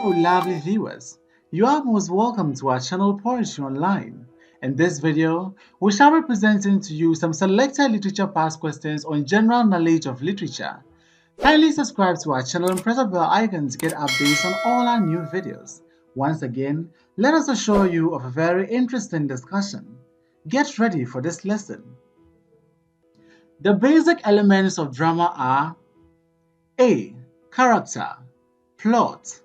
Hello, lovely viewers. You are most welcome to our channel Poetry Online. In this video, we shall be presenting to you some selected literature past questions on general knowledge of literature. Kindly subscribe to our channel and press the bell icon to get updates on all our new videos. Once again, let us assure you of a very interesting discussion. Get ready for this lesson. The basic elements of drama are A. Character, plot,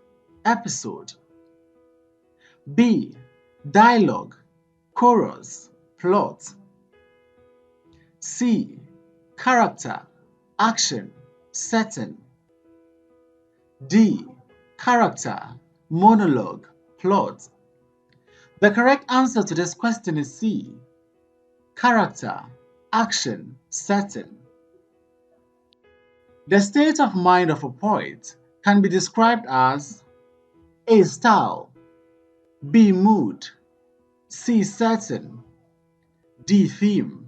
episode. B. Dialogue, chorus, plot. C. Character, action, setting. D. Character, monologue, plot. The correct answer to this question is C. Character, action, setting. The state of mind of a poet can be described as A. Style, B. Mood, C. Setting, D. Theme.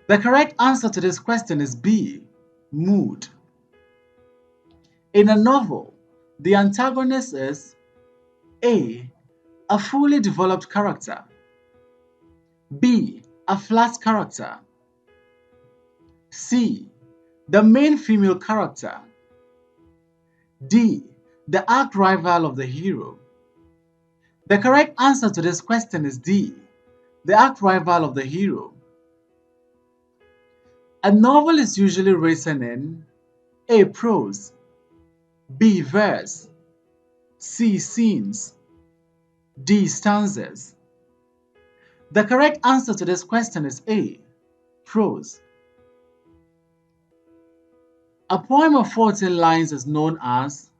The correct answer to this question is B. Mood. In a novel, the antagonist is A. A fully developed character, B. A flat character, C. The main female character, D. The arch rival of the hero. The correct answer to this question is D. The arch rival of the hero. A novel is usually written in A. Prose, B. Verse, C. Scenes, D. Stanzas. The correct answer to this question is A. Prose. A poem of 14 lines is known as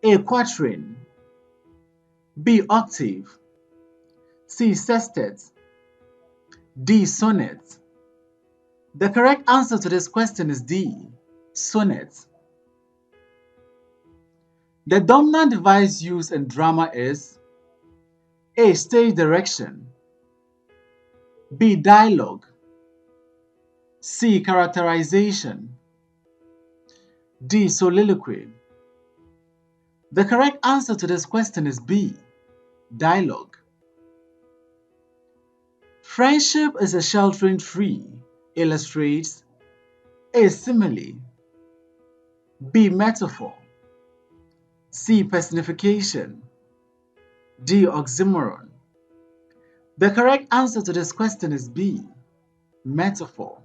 A. Quatrain, B. Octave, C. Sestet, D. Sonnet. The correct answer to this question is D. Sonnet. The dominant device used in drama is A. Stage direction, B. Dialogue, C. Characterization, D. Soliloquy. The correct answer to this question is B. Dialogue. Friendship is a sheltering tree illustrates A. Simile, B. Metaphor, C. Personification, D. Oxymoron. The correct answer to this question is B. Metaphor.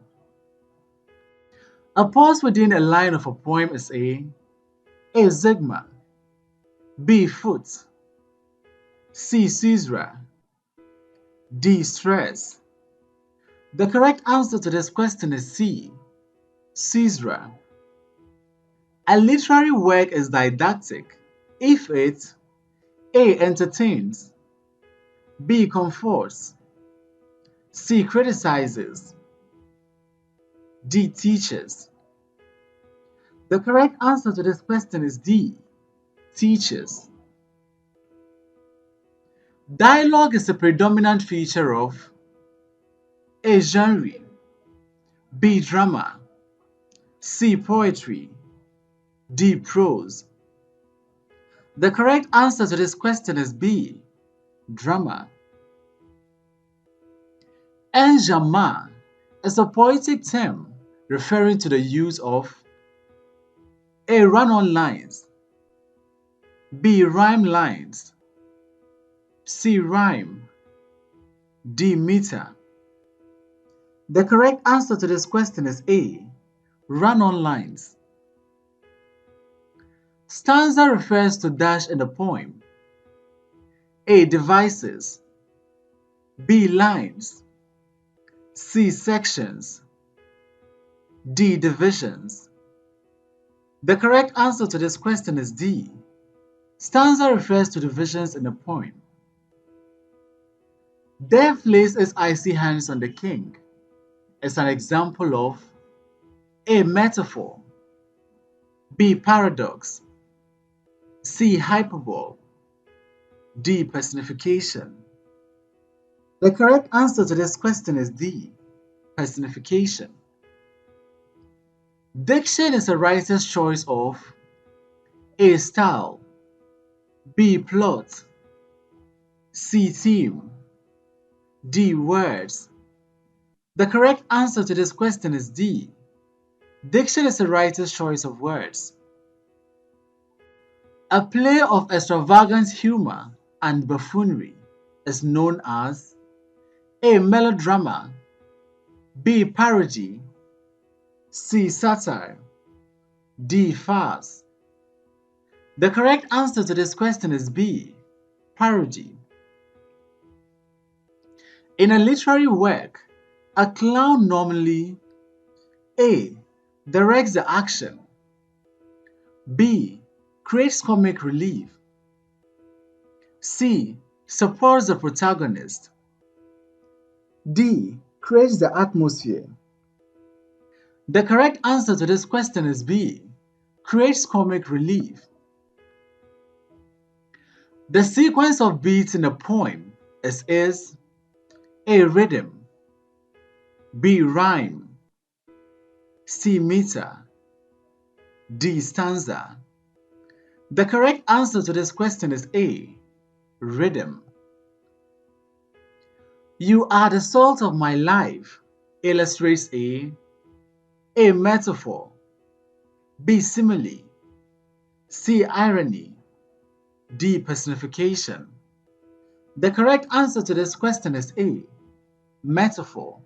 A pause within a line of a poem is A. Sigma, B. Foot, C. Caesura, D. Stress. The correct answer to this question is C. Caesura. A literary work is didactic if it A. Entertains, B. Comforts, C. Criticizes, D. Teaches. The correct answer to this question is D. Teaches. Dialogue is a predominant feature of A. Genre, B. Drama, C. Poetry, D. Prose. The correct answer to this question is B. Drama. Enjambment is a poetic term referring to the use of A. Run-on lines, B. Rhyme lines, C. Rhyme, D. Meter. The correct answer to this question is A. Run-on lines. Stanza refers to dash in the poem. A. Devices, B. Lines, C. Sections, D. Divisions. The correct answer to this question is D. Stanza refers to divisions in a poem. Death lays its icy hands on the king is an example of A. Metaphor, B. Paradox, C. Hyperbole, D. Personification. The correct answer to this question is D. Personification. Diction is a writer's choice of A. Style, B. Plot. C. Theme. D. Words. The correct answer to this question is D. Diction is a writer's choice of words. A play of extravagant humor and buffoonery is known as A. Melodrama. B. Parody. C. Satire. D. Farce. The correct answer to this question is B. Parody. In a literary work, a clown normally A. Directs the action. B. Creates comic relief. C. Supports the protagonist. D. Creates the atmosphere. The correct answer to this question is B. Creates comic relief. The sequence of beats in a poem is A. Rhythm. B. Rhyme. C. Meter. D. Stanza. The correct answer to this question is A. Rhythm. You are the salt of my life illustrates A. Metaphor. B. Simile. C. Irony. D. Personification. The correct answer to this question is A. Metaphor.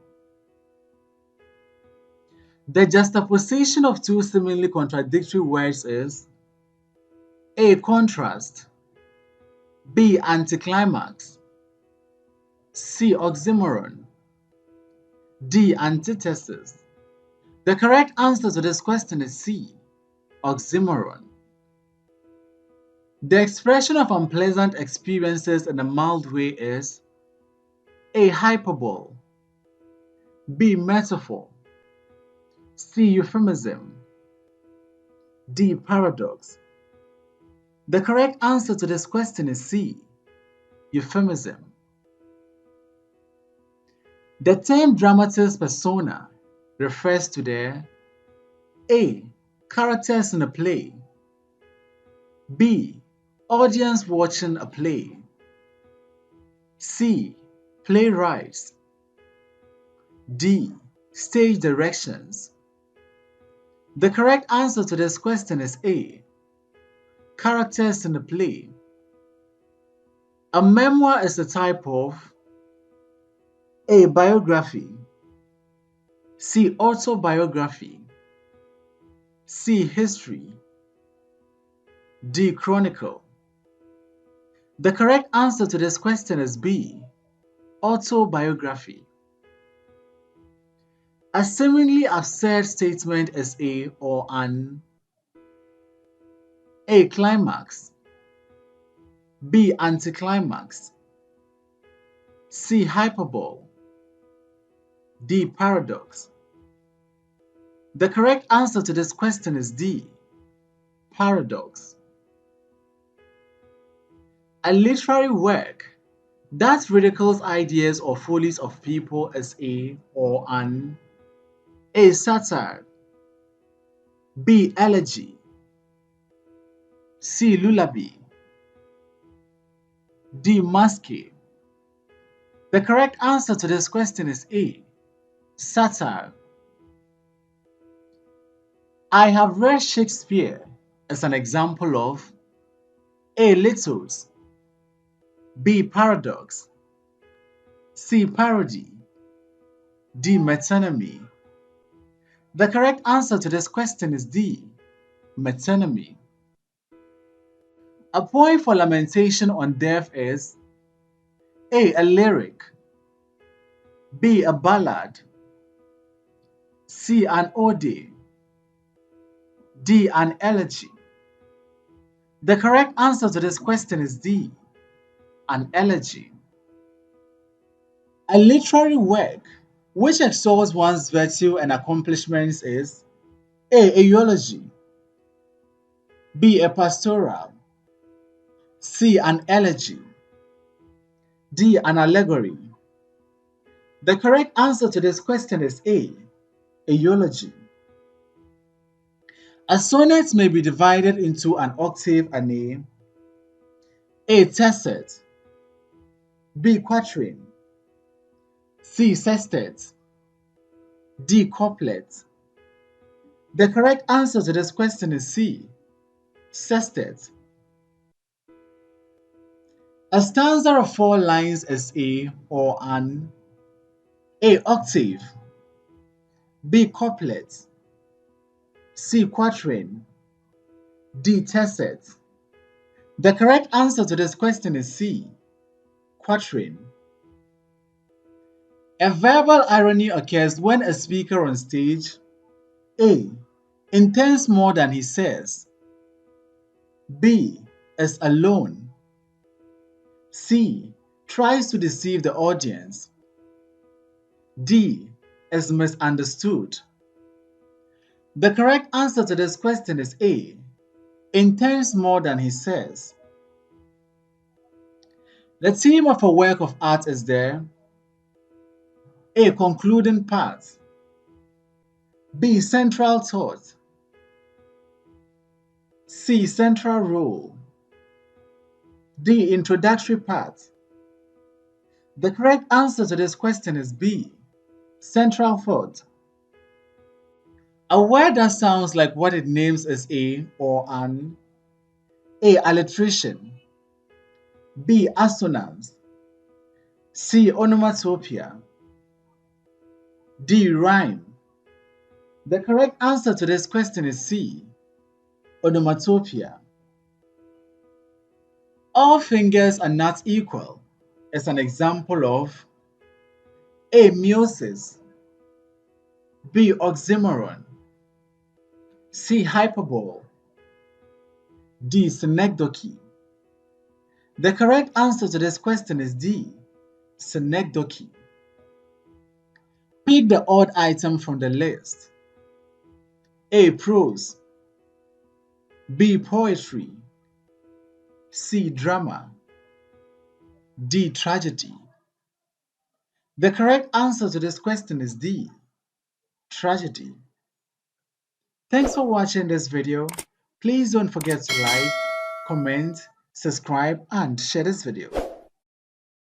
The juxtaposition of two seemingly contradictory words is A. Contrast. B. Anticlimax. C. Oxymoron. D. Antithesis. The correct answer to this question is C. Oxymoron. The expression of unpleasant experiences in a mild way is A. Hyperbole. B. Metaphor. C. Euphemism. D. Paradox. The correct answer to this question is C. Euphemism. The term dramatist persona refers to the A. Characters in a play. B. Audience watching a play. C. Playwrights. D. Stage directions. The correct answer to this question is A. Characters in a play. A memoir is a type of A. Biography. C. Autobiography. C. History. D. Chronicle. The correct answer to this question is B. Autobiography. A seemingly absurd statement is A or an A. Climax. B. Anticlimax. C. Hyperbole. D. Paradox. The correct answer to this question is D. Paradox. A literary work that ridicules ideas or follies of people is A or an A. Satire. B. Elegy. C. Lullaby. D. Masque. The correct answer to this question is A. Satire. I have read Shakespeare as an example of A. Littles. B. Paradox. C. Parody. D. Metonymy. The correct answer to this question is D. Metonymy. A poem for lamentation on death is A. Lyric. B. A ballad. C. An ode. D. An elegy. The correct answer to this question is D. An elegy. A literary work which extols one's virtue and accomplishments is A. Eulogy. B. A pastoral. C. An elegy. D. An allegory. The correct answer to this question is A. Eulogy. A sonnet may be divided into an octave and A. Tercet. B. Quatrain. C. Sestet. D. Couplet. The correct answer to this question is C. Sestet. A stanza of 4 lines is a or an A. Octave. B. Couplet. C. Quatrain. D. Tercet. The correct answer to this question is C. Quatrain. A verbal irony occurs when a speaker on stage A. intends more than he says. B. is alone. C. tries to deceive the audience. D. is misunderstood. The correct answer to this question is A. intends more than he says. The theme of a work of art is there. A. concluding part. B. central thought. C. central role. D. introductory part. The correct answer to this question is B. central thought. A word that sounds like what it names is a or an A. alliteration. B. assonance. C. onomatopoeia. D. rhyme. The correct answer to this question is C. onomatopoeia. All fingers are not equal is an example of A. meiosis. B. oxymoron. C. hyperbole. D. synecdoche. The correct answer to this question is D. synecdoche. Pick the odd item from the list. A. prose. B. poetry. C. drama. D. tragedy. The correct answer to this question is D. tragedy. Thanks for watching this video. Please don't forget to like, comment, subscribe, and share this video.